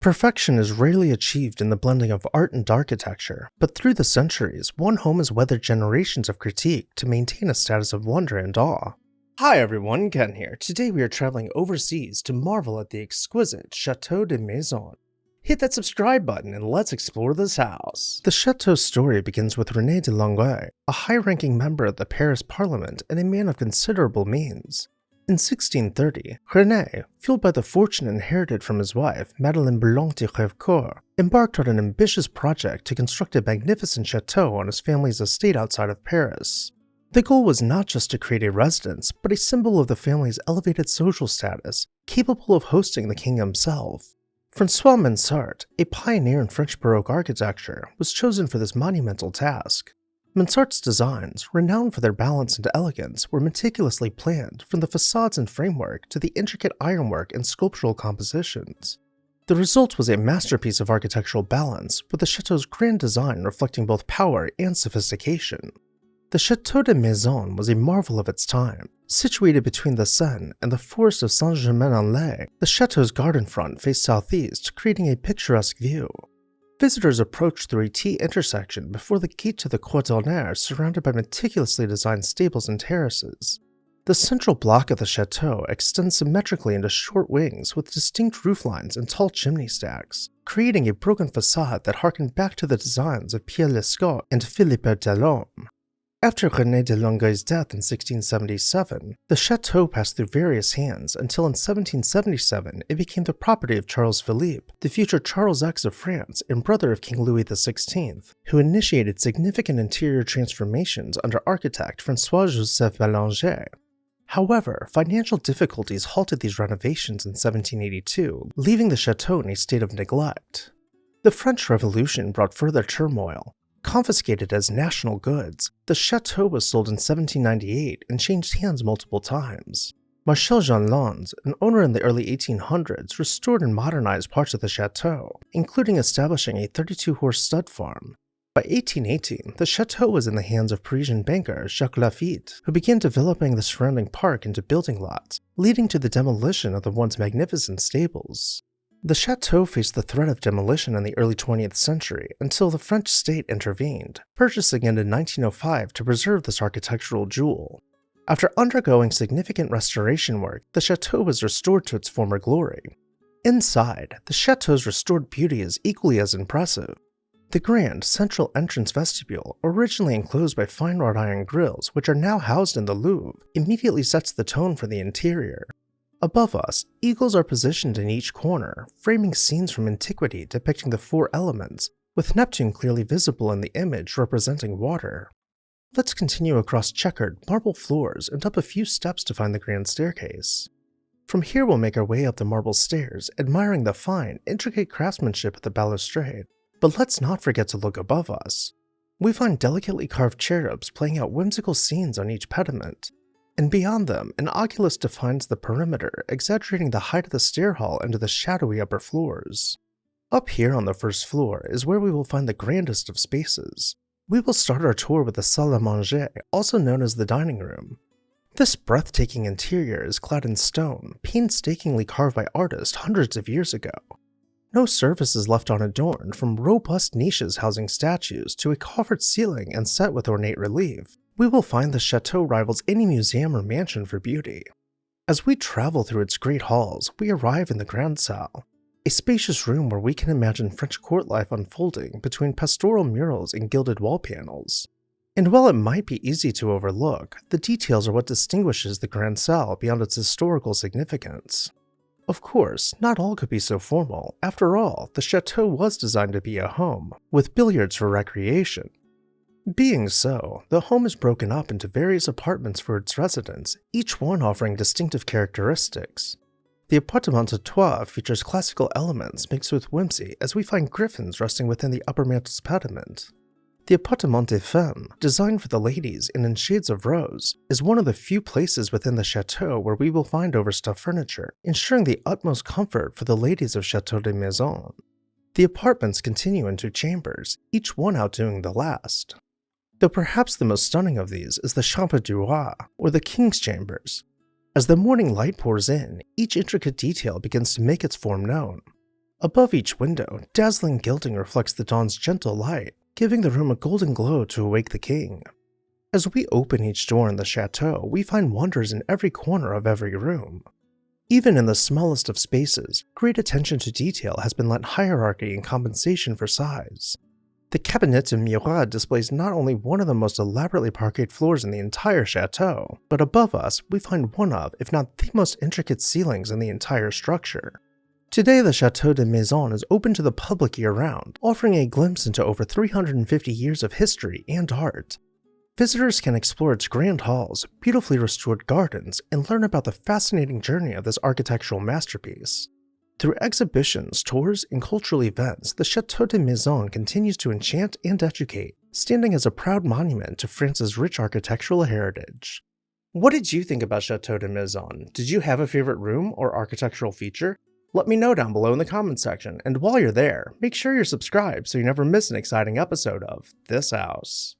Perfection is rarely achieved in the blending of art and architecture, but through the centuries, one home has weathered generations of critique to maintain a status of wonder and awe. Hi everyone, Ken here. Today we are traveling overseas to marvel at the exquisite Château de Maisons. Hit that subscribe button and let's explore this house. The Chateau's story begins with René de Longueil, a high-ranking member of the Paris Parliament and a man of considerable means. In 1630, René, fueled by the fortune inherited from his wife, Madeleine Blanc de Rêvecoeur, embarked on an ambitious project to construct a magnificent chateau on his family's estate outside of Paris. The goal was not just to create a residence, but a symbol of the family's elevated social status, capable of hosting the king himself. François Mansart, a pioneer in French Baroque architecture, was chosen for this monumental task. Mansart's designs, renowned for their balance and elegance, were meticulously planned from the facades and framework to the intricate ironwork and sculptural compositions. The result was a masterpiece of architectural balance, with the chateau's grand design reflecting both power and sophistication. The Château de Maisons was a marvel of its time. Situated between the Seine and the forest of Saint-Germain-en-Laye, the chateau's garden front faced southeast, creating a picturesque view. Visitors approached through a T-intersection before the gate to the Croix d'Honneur, surrounded by meticulously designed stables and terraces. The central block of the chateau extends symmetrically into short wings with distinct rooflines and tall chimney stacks, creating a broken facade that harkened back to the designs of Pierre Lescot and Philippe Delhomme. After René de Longueil's death in 1677, the chateau passed through various hands until in 1777 it became the property of Charles Philippe, the future Charles X of France and brother of King Louis XVI, who initiated significant interior transformations under architect François-Joseph Bélanger. However, financial difficulties halted these renovations in 1782, leaving the chateau in a state of neglect. The French Revolution brought further turmoil. Confiscated as national goods, the chateau was sold in 1798 and changed hands multiple times. Marcel Jeanlons, an owner in the early 1800s, restored and modernized parts of the chateau, including establishing a 32-horse stud farm. By 1818, the chateau was in the hands of Parisian banker Jacques Laffitte, who began developing the surrounding park into building lots, leading to the demolition of the once magnificent stables. The chateau faced the threat of demolition in the early 20th century until the French state intervened, purchasing it in 1905 to preserve this architectural jewel. After undergoing significant restoration work, the chateau was restored to its former glory. Inside, the chateau's restored beauty is equally as impressive. The grand central entrance vestibule, originally enclosed by fine wrought iron grilles which are now housed in the Louvre, immediately sets the tone for the interior. Above us, eagles are positioned in each corner, framing scenes from antiquity depicting the four elements, with Neptune clearly visible in the image representing water. Let's continue across checkered marble floors and up a few steps to find the grand staircase. From here we'll make our way up the marble stairs, admiring the fine, intricate craftsmanship of the balustrade. But let's not forget to look above us. We find delicately carved cherubs playing out whimsical scenes on each pediment. And beyond them, an oculus defines the perimeter, exaggerating the height of the stair hall into the shadowy upper floors. Up here on the first floor is where we will find the grandest of spaces. We will start our tour with the salle à manger, also known as the dining room. This breathtaking interior is clad in stone, painstakingly carved by artists hundreds of years ago. No surface is left unadorned, from robust niches housing statues to a coffered ceiling and set with ornate relief. We will find the chateau rivals any museum or mansion for beauty. As we travel through its great halls, we arrive in the Grand Salle, a spacious room where we can imagine French court life unfolding between pastoral murals and gilded wall panels. And while it might be easy to overlook, the details are what distinguishes the Grand Salle beyond its historical significance. Of course, not all could be so formal. After all, the chateau was designed to be a home, with billiards for recreation. Being so, the home is broken up into various apartments for its residents, each one offering distinctive characteristics. The appartement à trois features classical elements mixed with whimsy as we find griffins resting within the upper mantel's pediment. The appartement des femmes, designed for the ladies and in shades of rose, is one of the few places within the chateau where we will find overstuffed furniture, ensuring the utmost comfort for the ladies of Château de Maisons. The apartments continue into chambers, each one outdoing the last. Though perhaps the most stunning of these is the Chambre du Roi, or the King's Chambers. As the morning light pours in, each intricate detail begins to make its form known. Above each window, dazzling gilding reflects the dawn's gentle light, giving the room a golden glow to awake the king. As we open each door in the chateau, we find wonders in every corner of every room. Even in the smallest of spaces, great attention to detail has been lent hierarchy and compensation for size. The cabinet de miroir displays not only one of the most elaborately parqueted floors in the entire chateau, but above us we find one of, if not the most intricate ceilings in the entire structure. Today the Château de Maisons is open to the public year-round, offering a glimpse into over 350 years of history and art. Visitors can explore its grand halls, beautifully restored gardens, and learn about the fascinating journey of this architectural masterpiece. Through exhibitions, tours, and cultural events, the Château de Maisons continues to enchant and educate, standing as a proud monument to France's rich architectural heritage. What did you think about Château de Maisons? Did you have a favorite room or architectural feature? Let me know down below in the comments section, and while you're there, make sure you're subscribed so you never miss an exciting episode of This House.